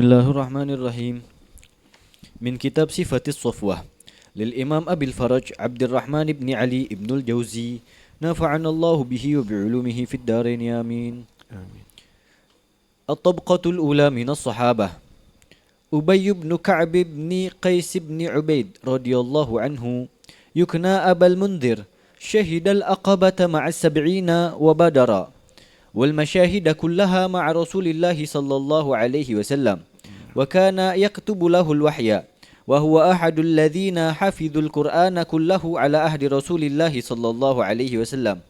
Bismillahirrahmanirrahim. Min kitab Sifatis Safwah lil Imam Abil Faraj Abdurrahman ibn Ali ibnul Jauzi nafa'ana Allahu bihi wa bi'ulumihi fid darain amin. آمين. At-tabqatul ula minas sahabah Ubay ibn Ka'b ibn Qais ibn Ubaid radhiyallahu anhu yukna Abal Mundhir syahidal aqabata ma'a sab'ina wa badara wal mashahida kullaha ma'a Rasulillahi sallallahu alaihi wasallam wa kana yaktubu lahul wahya wa huwa ahadul ladzina hafidhul Qur'ana kullahu ala ahdi Rasulillahi sallallahu alaihi wasallam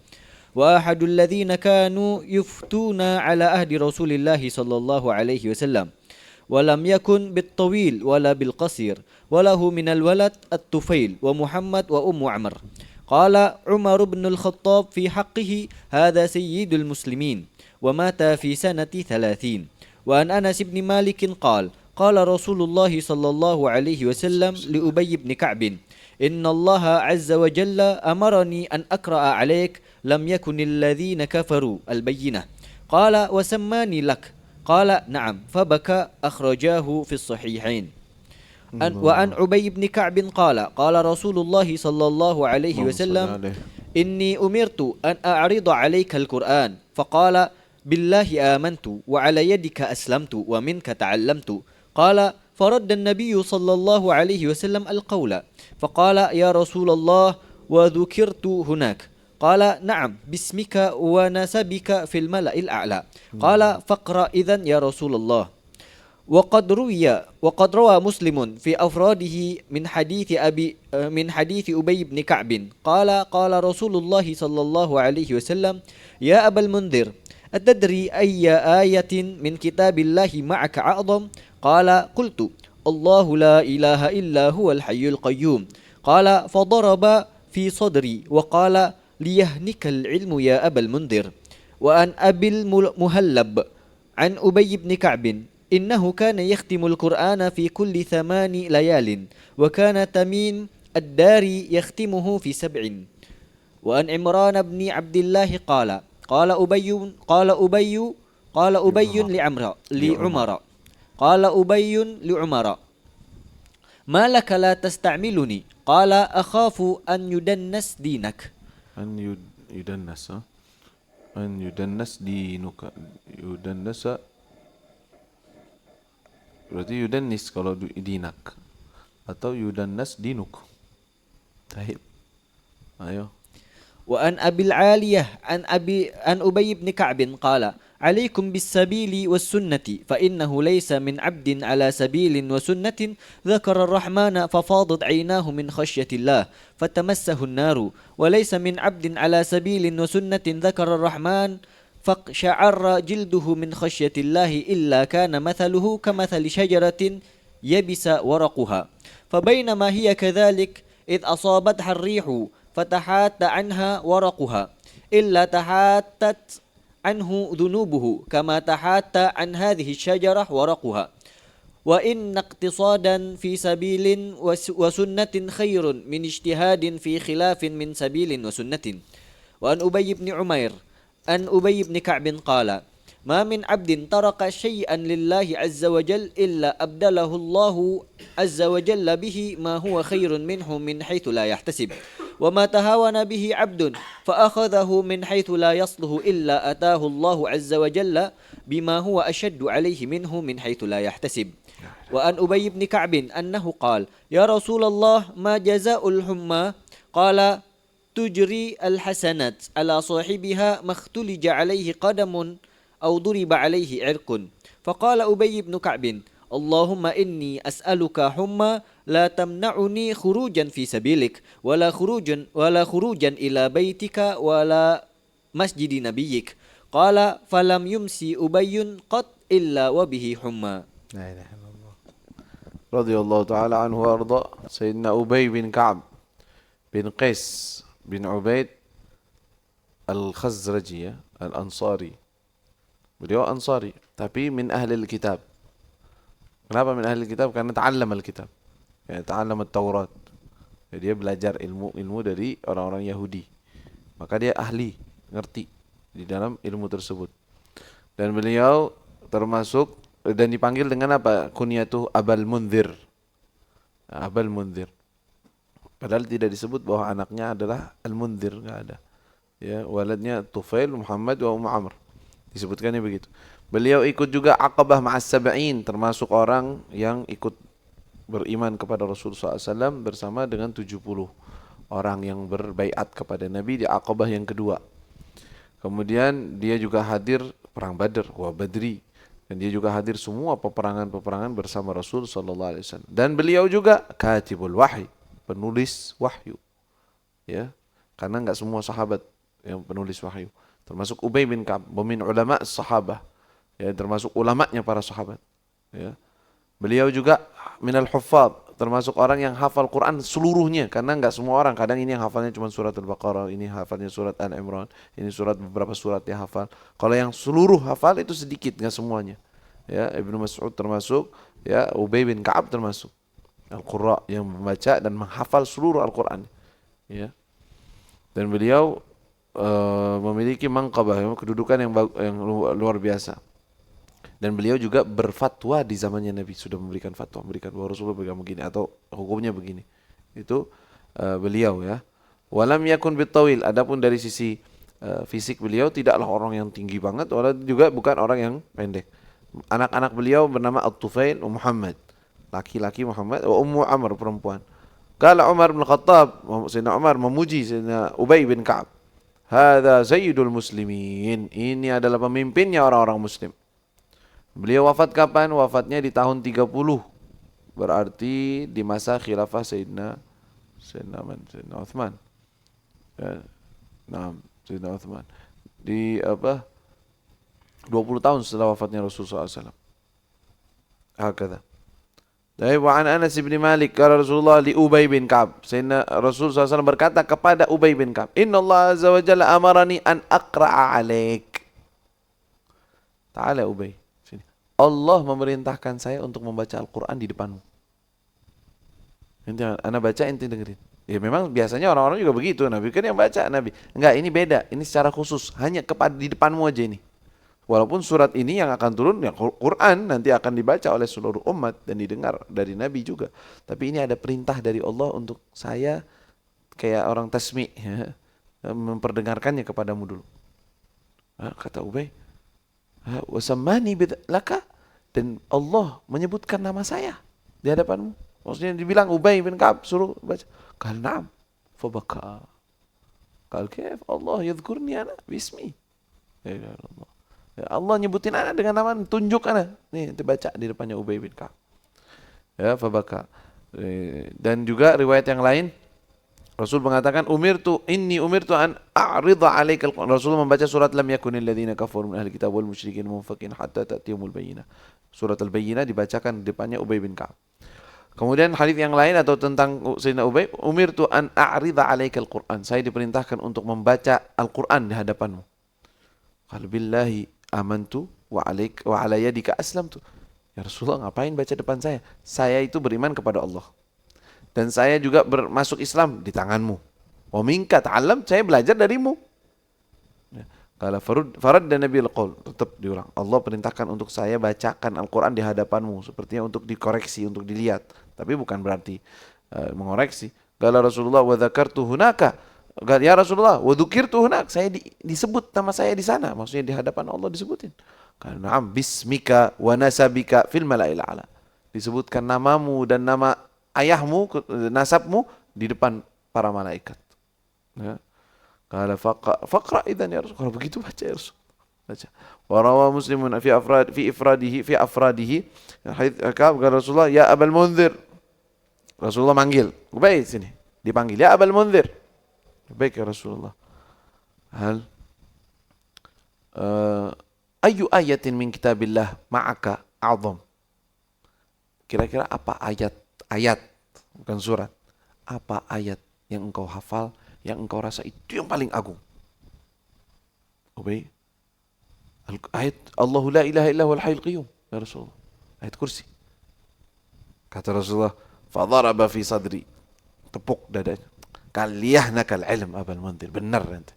wa ahadul ladzina kanu yuftuna ala ahdi Rasulillahi sallallahu alaihi wasallam ولم يكن بالطويل ولا بالقصير وله من الولد الطفيل ومحمد وأم عمر قال عمر بن الخطاب في حقه هذا سيد المسلمين ومات في سنة 30 وعن أنس بن مالك قال قال رسول الله صلى الله عليه وسلم لأبي بن كعب إن الله عز وجل أمرني أن أقرأ عليك لم يكن الذين كفروا البينة قال وسماني لك قال نعم فبكى أخرجاه في الصحيحين وعن عبي بن كعب قال قال رسول الله صلى الله عليه وسلم إني أمرت أن أعرض عليك القرآن فقال بالله آمنت وعلى يدك أسلمت ومنك تعلمت قال فرد النبي صلى الله عليه وسلم القول فقال يا رسول الله وذكرت هناك قال نعم باسمك ونسبك في الملأ الأعلى قال فاقرأ إذن يا رسول الله وقد روى مسلم في أفراده من حديث أبي بن كعب قال رسول الله صلى الله عليه وسلم يا أبا المنذر أتدري أي آية من كتاب الله معك أعظم قال قلت الله لا إله إلا هو الحي القيوم قال فضرب في صدري وقال ليهنك العلم يا أبا المنذر وأن أبي المهلب عن أبي بن كعب إنه كان يختم القرآن في كل 8 ليال وكان تميم الداري يختمه في 7 وأن عمران بن عبد الله قال أبي لعمر ما لك لا تستعملني قال أخاف أن يدنس دينك أن يدنس دينك يدنس berarti yudannis kalau dinak atau yudannas dinuk. Baik. Ayo. وأن أبي العالية عن أبي بن كعب قال عليكم بالسبيل والسنة فإنه ليس من عبد على سبيل وسنة ذكر الرحمن ففاضت عيناه من خشية الله فتمسه النار وليس من عبد على سبيل وسنة ذكر الرحمن فاقشعر جلده من خشية الله إلا كان مثله كمثل شجرة يبس ورقها فبينما هي كذلك إذ أصابتها الريح فتحات عنها ورقها إلا تحاتت عنه ذنوبه كما تحات عن هذه الشجرة ورقها وإن اقتصادا في سبيل وسنة خير من اجتهاد في خلاف من سبيل وسنة وأن أبي بن عمير أن أبي بن كعب قال ما من عبد ترك شيئا لله عز وجل إلا أبدله الله عز وجل به ما هو خير منه من حيث لا يحتسب وما تهاون به عبد فأخذه من حيث لا يصله إلا أتاه الله عز وجل بما هو أشد عليه منه من حيث لا يحتسب وأن أبي بن كعب أنه قال يا رسول الله ما جزاء الحمى قال تجري الحسنات على صاحبها ما اختلج عليه قدم أو ضرب عليه عرق فقال أبي بن كعب اللهم إني أسألك حمى لا تمنعني خروجا في سبيلك ولا خروجا إلى بيتك ولا مسجد نبيك قال فلم يمسي أبي قط إلا وبه حمى. لا إله إلا الله. رضي الله تعالى عنه وأرضاه. سيدنا أبي بن كعب بن قيس bin Ubaid Al-Khazraji ya, Al-Ansari. Beliau Ansari, tapi min ahli kitab. Kenapa min ahli kitab? Karena ta'allam al-kitab. Ya, ta'allam at-Taurat. Ya, dia belajar ilmu dari orang-orang Yahudi. Maka dia ahli, ngerti di dalam ilmu tersebut. Dan beliau termasuk dan dipanggil dengan apa? Kunyatuh Abul Munzir. Abul Munzir. Padahal tidak disebut bahwa anaknya adalah Al-Munzir, enggak ada. Ya, waladnya Tufail, Muhammad wa Ummu Amr. Disebutkannya begitu. Beliau ikut juga Aqabah ma'as sab'in, termasuk orang yang ikut beriman kepada Rasulullah SAW bersama dengan 70 orang yang berbaiat kepada Nabi di Aqabah yang kedua. Kemudian dia juga hadir perang Badr wa Badri, dan dia juga hadir semua peperangan-peperangan bersama Rasul sallallahu alaihi wasallam. Dan beliau juga katibul wahyi, penulis wahyu. Ya. Karena enggak semua sahabat yang penulis wahyu. Termasuk Ubay bin Ka'ab, min ulama sahabah. Ya, termasuk ulamanya para sahabat. Ya. Beliau juga minal huffaz, termasuk orang yang hafal Quran seluruhnya, karena enggak semua orang, kadang ini yang hafalnya cuma surat Al-Baqarah, ini hafalnya surat Al-Imran, ini surat beberapa surat dia hafal. Kalau yang seluruh hafal itu sedikit, enggak semuanya. Ya, Ibnu Mas'ud termasuk, ya, Ubay bin Ka'ab termasuk Al-Qurra yang membaca dan menghafal seluruh Al-Quran. Ya. Dan beliau memiliki manqabah, kedudukan yang luar biasa. Dan beliau juga berfatwa di zamannya Nabi, sudah memberikan fatwa, memberikan bahwa Rasulullah begini begini atau hukumnya begini. Itu beliau, ya. Walam yakun bitawil, adapun dari sisi fisik beliau tidaklah orang yang tinggi banget, wala juga bukan orang yang pendek. Anak-anak beliau bernama At-Tufail wa Muhammad, laki-laki Muhammad, wa Ummu Amr, perempuan. Kala Umar bin Khattab, Sayyidina Umar memuji Sayyidina Ubay bin Ka'ab, hadza sayyidul muslimin, ini adalah pemimpinnya orang-orang muslim. Beliau wafat kapan? Wafatnya di tahun 30. Berarti di masa khilafah Sayyidina Uthman. Ya, Sayyidina Uthman. Di 20 tahun setelah wafatnya Rasulullah SAW. Hakadha. Dari Wa'an Anas bin Malik, kata Rasulullah li Ubay bin Ka'ab. Sayyidina Rasulullah SAW berkata kepada Ubay bin Ka'ab, Inna Allah Azza wa Jalla amarani an aqra'a alaik. Ta'ala Ubay. Allah memerintahkan saya untuk membaca Al-Quran di depanmu. Nanti anak baca, ente dengerin. Ya memang biasanya orang-orang juga begitu. Nabi kan yang baca, Nabi. Enggak, ini beda. Ini secara khusus. Hanya di depanmu aja ini. Walaupun surat ini yang akan turun, ya Quran nanti akan dibaca oleh seluruh umat dan didengar dari Nabi juga. Tapi ini ada perintah dari Allah untuk saya kayak orang tasmi', ya, memperdengarkannya kepadamu dulu. Kata Ubay, wasammani laka, dan Allah menyebutkan nama saya di hadapanmu. Maksudnya dibilang Ubay bin Ka'ab suruh baca. Qal na'am fabaka. Qal kaif Allah yadhkurni ana bismi. Ya Allah. Ya Allah nyebutin ana dengan nama, tunjuk ana. Nih dibaca di depannya Ubay bin Ka'ab. Ya, fabaka. Dan juga riwayat yang lain Rasul mengatakan inni umirtu an a'ridha 'alaikal Qur'an. Rasul membaca surat lam yakunil ladzina kafaru min ahli kitab wal musyrikin munfakin hatta ta'tiyahumul bayyinah. Surat Al-Bayyinah dibacakan di depannya Ubay bin Ka'ab. Kemudian hadis yang lain atau tentang Sayyidina Ubay, umirtu an a'ridha 'alaikal Qur'an. Saya diperintahkan untuk membaca Al-Qur'an di hadapanmu. Qala billahi amantu wa 'ala yadika aslamtu. Ya Rasulullah, ngapain baca depan saya? Saya itu beriman kepada Allah. Dan saya juga masuk Islam di tanganmu. Wa minka ta'allam, saya belajar darimu. Kalau farad dan Nabi al-qaul, tetap diulang. Allah perintahkan untuk saya bacakan Al-Quran di hadapanmu, sepertinya untuk dikoreksi, untuk dilihat. Tapi bukan berarti mengoreksi. Kalau Rasulullah wa dzakartu hunaka, ya Rasulullah wa dzukirtu hunak, saya disebut nama saya di sana, maksudnya di hadapan Allah disebutin. Karena bismika wa nasabika fil mala'il a'la. Disebutkan namamu dan nama ayahmu, nasabmu di depan para malaikat. Ya. Qala faqra idzan ya Rasul. Kalau begitu baca ya Rasul. Baca. Wa rawa Muslimun fi afradihi hadits kata Rasulullah, ya Abul Munzir. Rasulullah manggil. Ubay sini. Dipanggil, ya Abul Munzir. Baik ya Rasulullah. Hal ayu ayatin min kitabillah ma'aka a'zam. Kira-kira apa ayat, bukan surat. Apa ayat yang engkau hafal, yang engkau rasa itu yang paling agung? Ubay, ayat Allahu la ilaha illa huwal hayyul qayyum, ya Rasulullah. Ayat kursi. Kata Rasulullah, fadharaba fi sadri. Tepuk dadanya. Kaliyahnakal ilm Abul Munzir. Benar nanti.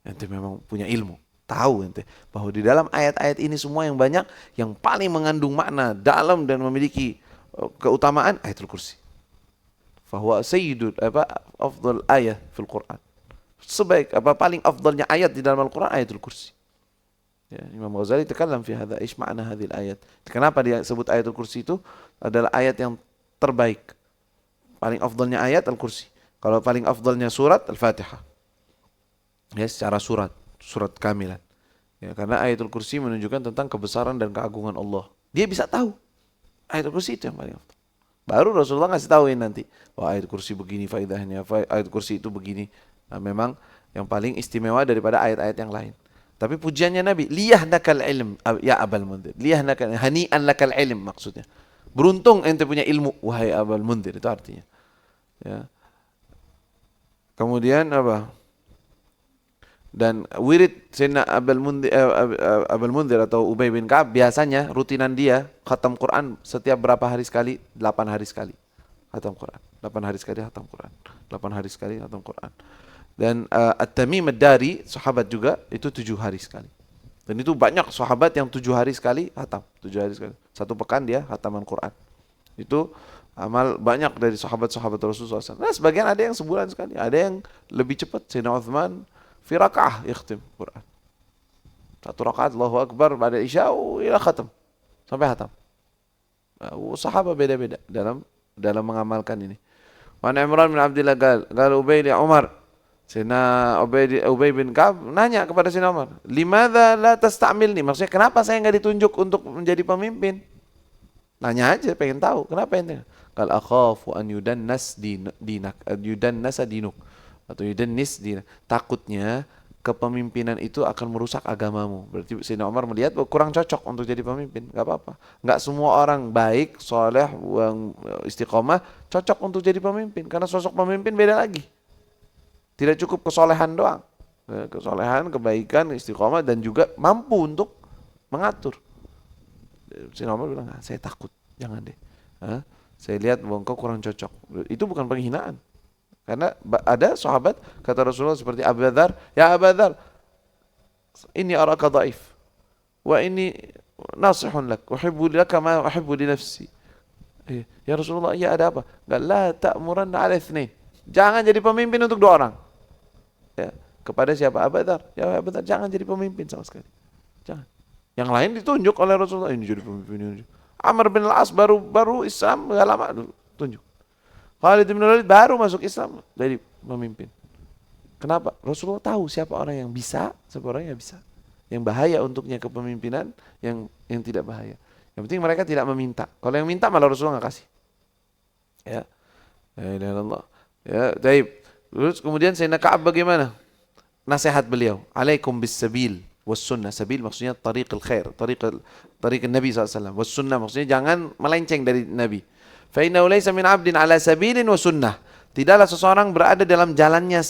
Nanti memang punya ilmu. Tahu ente bahwa di dalam ayat-ayat ini semua yang banyak, yang paling mengandung makna dalam dan memiliki keutamaan ayatul kursi. Fahuwa sayyidul afdal ayat fil Quran. Paling afdalnya ayat di dalam Al-Quran ayatul kursi. Ya, Imam Ghazali tekalam fi hadza ish ma'na hadhil ayat. Kenapa dia sebut ayatul kursi itu adalah ayat yang terbaik. Paling afdalnya ayat Al-Kursi. Kalau paling afdalnya surat Al-Fatihah. Ya, secara surat kamilan. Ya, karena ayatul kursi menunjukkan tentang kebesaran dan keagungan Allah. Dia bisa tahu. Ayatul kursi itu yang paling afdal. Baru Rasulullah ngasih tahu nanti. Wah, ayatul kursi begini faedahnya, ayatul kursi itu begini. Nah, memang yang paling istimewa daripada ayat-ayat yang lain. Tapi pujiannya Nabi, liyahnakal ilm ya Abal Mundhir. Liyahnakal hani'an lakal ilm maksudnya. Beruntung ente punya ilmu wahai Abal Mundhir, itu artinya. Ya. Kemudian apa? Dan wirid Sayyidina Abul Mundhir atau Ubay bin Ka'ab biasanya rutinan dia khatam Quran setiap berapa hari sekali? 8 hari sekali khatam Quran. 8 hari sekali khatam Quran. 8 hari sekali khatam Quran. Dan At-Tamim Ad-Dari sahabat juga itu 7 hari sekali. Dan itu banyak sahabat yang 7 hari sekali khatam, 7 hari sekali. Satu pekan dia khataman Quran. Itu amal banyak dari sahabat-sahabat Rasulullah SAW. Nah, sebagian ada yang sebulan sekali, ada yang lebih cepat. Sayyidina Uthman fi raka'ah yakhtim Quran. Satu rakaat Allahu Akbar pada Isya ila khatam. Sampai khatam. Sahabat beda-beda dalam mengamalkan ini. Wa Imran bin Abdullah qala Ubay li Umar. Sayyidina Ubay bin Ka'ab nanya kepada Sayyidina Umar, "Limadza la tastamilni?" Maksudnya kenapa saya enggak ditunjuk untuk menjadi pemimpin? Nanya aja, pengen tahu. Kenapa ente? Qal akhafu an yudannasa dinuk atau yudannis dinak. Takutnya kepemimpinan itu akan merusak agamamu. Berarti Sayyidina Umar melihat bahwa kurang cocok untuk jadi pemimpin. Enggak apa-apa. Enggak semua orang baik, soleh, istiqomah cocok untuk jadi pemimpin. Karena sosok pemimpin beda lagi. Tidak cukup kesolehan doang. Kesolehan, kebaikan, istiqomah dan juga mampu untuk mengatur. Sayyidina Umar bilang, saya takut, jangan deh. Saya lihat bahwa engkau kurang cocok. Itu bukan penghinaan. Karena ada sahabat, kata Rasulullah seperti Abu Dzar, ya Abu Dzar, ini araka dhaif. Wa ini nasihun lak. Uhibbu laka ma uhibbu li nafsi. Ya Rasulullah, ya ada apa? Enggak, la ta'muranna ala itsnain. Jangan jadi pemimpin untuk 2 orang. Ya, kepada siapa? Abu Dzar. Ya Abu Dzar, jangan jadi pemimpin sama sekali. Jangan. Yang lain ditunjuk oleh Rasulullah, ini jadi pemimpin ini. Amr bin Al-As baru Islam enggak lama dulu tunjuk. Khalid bin Walid baru masuk Islam jadi pemimpin. Kenapa? Rasulullah tahu siapa orang yang bisa, siapa orang yang bisa. Yang bahaya untuknya kepemimpinan, yang tidak bahaya. Yang penting mereka tidak meminta. Kalau yang minta malah Rasulullah enggak kasih. Ya. La ilaha illallah. Ya, baik. Terus kemudian Sayyidina Ka'ab bagaimana? Nasihat beliau, "Alaikum bis sabil was sunnah." Sabil maksudnya tariqul khair, tariq Nabi SAW. Was sunnah maksudnya jangan melenceng dari Nabi. Fa innahu laysa min 'abdin 'ala sabilin wa sunnah. Tidaklah seseorang berada dalam jalannya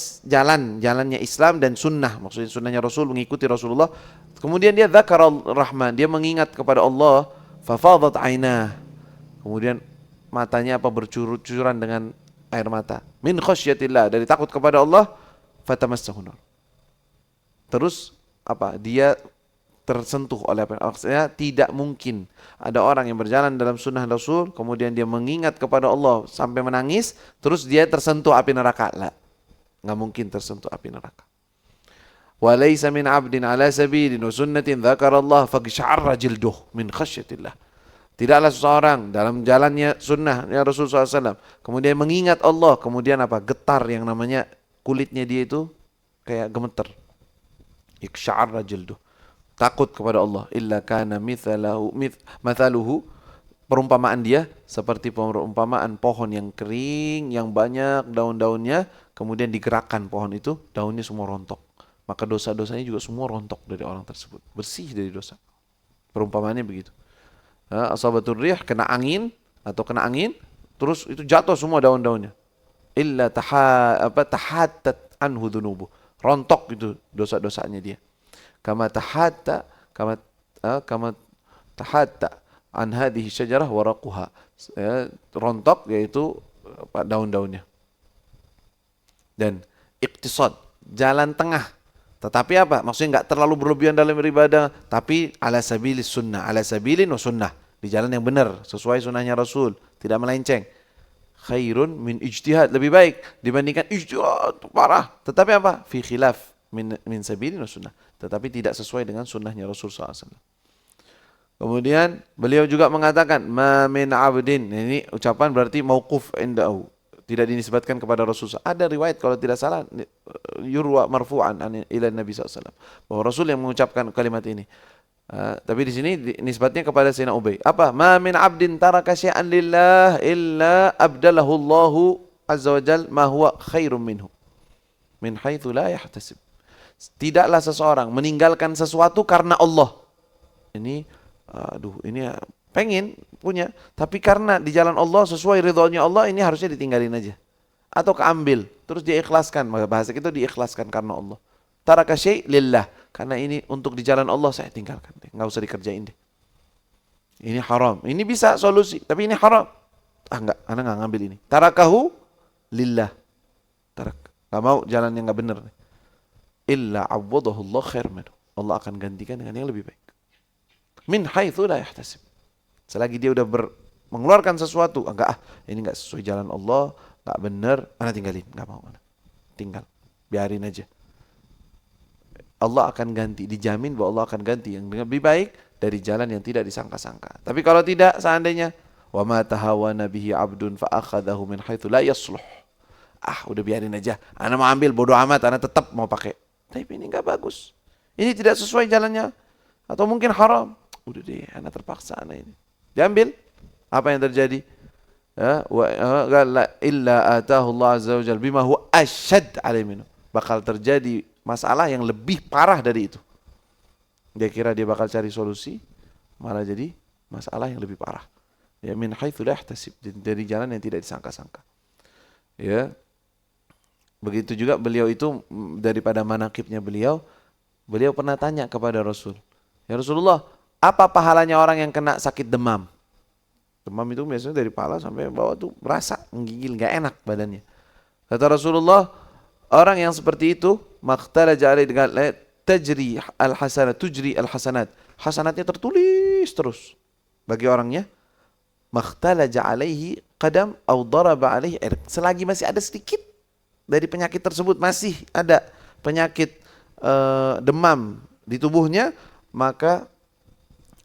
Islam dan sunnah. Maksudnya sunnahnya Rasul, mengikuti Rasulullah. Kemudian dia dzakaral rahman, dia mengingat kepada Allah, fa fadat 'ainah. Kemudian matanya bercucuran dengan air mata. Min khasyatillah, dari takut kepada Allah, fatamassahu nar. Terus dia tersentuh oleh apa? Maksudnya tidak mungkin ada orang yang berjalan dalam sunnah Rasul, kemudian dia mengingat kepada Allah sampai menangis, terus dia tersentuh api neraka. La, nggak mungkin tersentuh api neraka. Wa laysa min 'abdin 'ala sabilin wa sunnatin dzakarallah faghsha'arra jilduh min khasyatillah. Tidaklah seseorang dalam jalannya sunnah ya Rasulullah SAW, kemudian mengingat Allah, kemudian getar yang namanya kulitnya dia itu kayak gemeter. Iksha'arra jilduh. Takut kepada Allah. Illa kana mathaluhu, perumpamaan dia seperti perumpamaan pohon yang kering, yang banyak daun-daunnya, kemudian digerakkan pohon itu, daunnya semua rontok. Maka dosa-dosanya juga semua rontok dari orang tersebut. Bersih dari dosa. Perumpamaannya begitu. Asabatur rih, kena angin, terus itu jatuh semua daun-daunnya. Illa tahattat anhu dhunubuh. Rontok itu dosa-dosanya dia. Kama tahatta an hadhihi syajarah waraquha. Rontok yaitu daun-daunnya. Dan iqtisad, jalan tengah Tetapi apa? Maksudnya nggak terlalu berlebihan dalam beribadah, tapi ala sabilis sunnah, ala sabilin wa sunnah, di jalan yang benar, sesuai sunnahnya Rasul, tidak melenceng. Khairun min ijtihad, lebih baik dibandingkan ijtihad parah. Tetapi apa? Fi khilaf min sabilin wa sunnah, tetapi tidak sesuai dengan sunnahnya Rasul SAW. Kemudian beliau juga mengatakan ma min abdin, ini ucapan berarti mauquf indahu, tidak dinisbatkan kepada Rasul. Ada riwayat kalau tidak salah yurwa marfu'an ila Nabi SAW, bahwa Rasul yang mengucapkan kalimat ini. Tapi di sini nisbatnya kepada Sayyidina Ubay. Apa? Ma min abdin taraka syai'an lillah illa abdalahu Allahu azza wa jal ma huwa khairum minhu min haitsu la yahtasib. Tidaklah seseorang meninggalkan sesuatu karena Allah. Ini ini pengen punya, tapi karena di jalan Allah sesuai ridhonya Allah, ini harusnya ditinggalin aja atau keambil, terus dia ikhlaskan. Bahasa kita diikhlaskan karena Allah. Taraka syai' lillah, karena ini untuk di jalan Allah saya tinggalkan deh, nggak usah dikerjain deh. Ini haram, ini bisa solusi, tapi ini haram. Enggak, anak nggak ngambil ini. Tarakahu lillah, nggak mau jalan yang nggak benar. Illa awwadahu Allah khair minhu, Allah akan gantikan dengan yang lebih baik. Min haitsu la yahtasib. Selagi dia udah mengeluarkan sesuatu, ini enggak sesuai jalan Allah, enggak benar, ana tinggalin, enggak mau ana. Tinggal, biarin aja. Allah akan ganti, dijamin bahwa Allah akan ganti yang lebih baik dari jalan yang tidak disangka-sangka. Tapi kalau tidak, seandainya wa ma tahawana bihi 'abdun fa akhadahu min haitsu la yasluh. Udah biarin aja. Ana mau ambil, bodoh amat, ana tetap mau pakai. Tapi ini enggak bagus. Ini tidak sesuai jalannya atau mungkin haram. Udah deh, anak terpaksa anak ini. Diambil. Apa yang terjadi? Illa atahu Allah azza wa jalla bima huwa asyad alaihi minhu. Bakal terjadi masalah yang lebih parah dari itu. Dia kira dia bakal cari solusi, malah jadi masalah yang lebih parah. Ya min haitsu la yahtasib, dari jalan yang tidak disangka-sangka. Ya. Begitu juga beliau itu, daripada manaqibnya beliau pernah tanya kepada Rasul. Ya Rasulullah, apa pahalanya orang yang kena sakit demam? Demam itu biasanya dari kepala sampai bawah tuh berasa menggigil, nggak enak badannya. Kata Rasulullah, orang yang seperti itu maqtalaja alaihi dengan tujri al hasanat. Hasanatnya tertulis terus bagi orangnya. Maqtalaja alaihi qadam aw daraba alaihi irq. Selagi masih ada sedikit dari penyakit tersebut, masih ada penyakit demam di tubuhnya, maka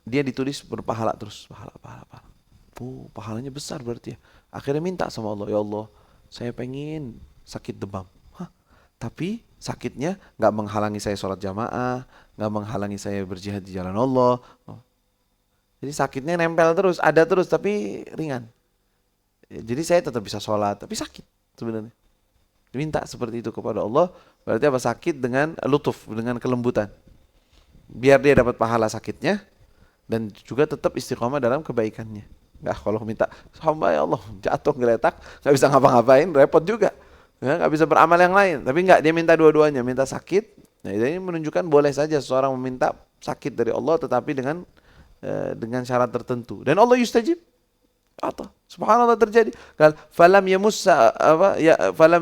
dia ditulis berpahala terus, pahala. Pahalanya besar berarti ya. Akhirnya minta sama Allah, ya Allah, saya pengen sakit demam. Tapi sakitnya nggak menghalangi saya sholat jamaah, nggak menghalangi saya berjihad di jalan Allah. Jadi sakitnya nempel terus, ada terus, tapi ringan. Jadi saya tetap bisa sholat, tapi sakit sebenarnya. Diminta seperti itu kepada Allah, berarti apa? Sakit dengan lutuf, dengan kelembutan. Biar dia dapat pahala sakitnya, dan juga tetap istiqomah dalam kebaikannya. Nggak kalau minta, hamba ya Allah, jatuh geletak, nggak bisa ngapa-ngapain, repot juga. Nggak bisa beramal yang lain. Tapi nggak, dia minta dua-duanya, minta sakit. Nah ini menunjukkan boleh saja seseorang meminta sakit dari Allah, tetapi dengan syarat tertentu. Dan Allah yustajib. Subhanallah terjadi. Falam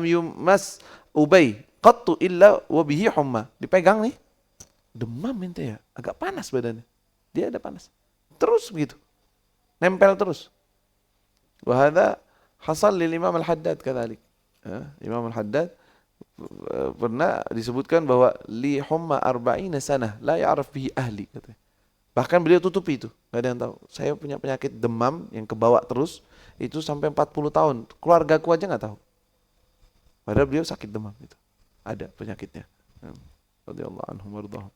yumas Ubay qattu illa wa bihi humma. Dipegang nih, demam minta ya, agak panas badannya. Dia ada panas. Terus begitu. Nempel terus. Wa hadza hasal lil Imam Al-Haddad kadzalik. Imam Al-Haddad pernah disebutkan bahwa li humma 40 sanah la ya'raf bihi ahli katanya. Bahkan beliau tutupi itu, enggak ada yang tahu. Saya punya penyakit demam yang kebawa terus itu sampai 40 tahun. Keluargaku aja enggak tahu. Padahal beliau sakit demam itu. Ada penyakitnya. Radhiyallahu anhum warḍahum.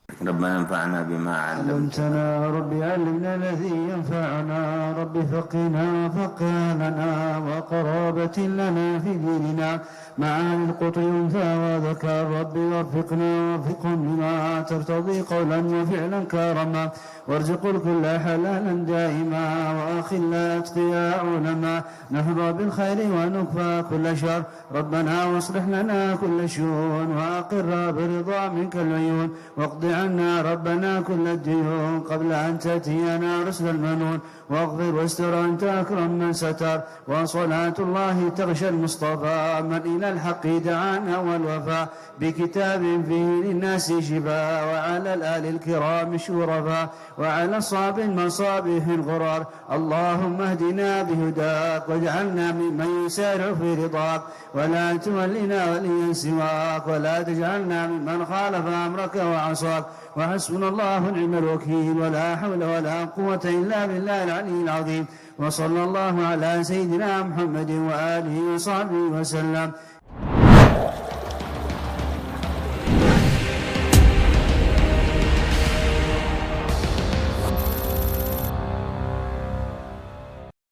ربنا انفعنا بما علمتنا ربي علمنا الذي ينفعنا ربي فقنا فقنا وقرابة لنا في ديننا معاني القطر ينفع وذكر ربي وفقنا وفقهم بما ترتضي قولا وفعلا كرما وارزق الكل حلالا دائما وأخلا أتقياء علما نهضى بالخير ونكفى كل شر ربنا واصلح لنا كل شؤون وأقر برضا منك العيون واقض عنا ربنا كل الديون قبل أن تأتينا رسل المنون، واغفر واستر أنت أكرم من ستر. وصلاة الله تغشى المصطفى من إلى الحق دعانا والوفاء، بكتاب فيه للناس شفاء، وعلى الآل الكرام الشرفاء، وعلى الصاب المصابيح الغرار. اللهم اهدنا بهداك واجعلنا ممن يسارع في رضاك، ولا تولنا وليا سواك، ولا تجعلنا ممن خالف أمرك وعصاك. وحسبنا الله ونعم الوكيل، ولا حول ولا قوة إلا بالله العلي العظيم. وصلى الله على سيدنا محمد وآله وصحبه وسلم.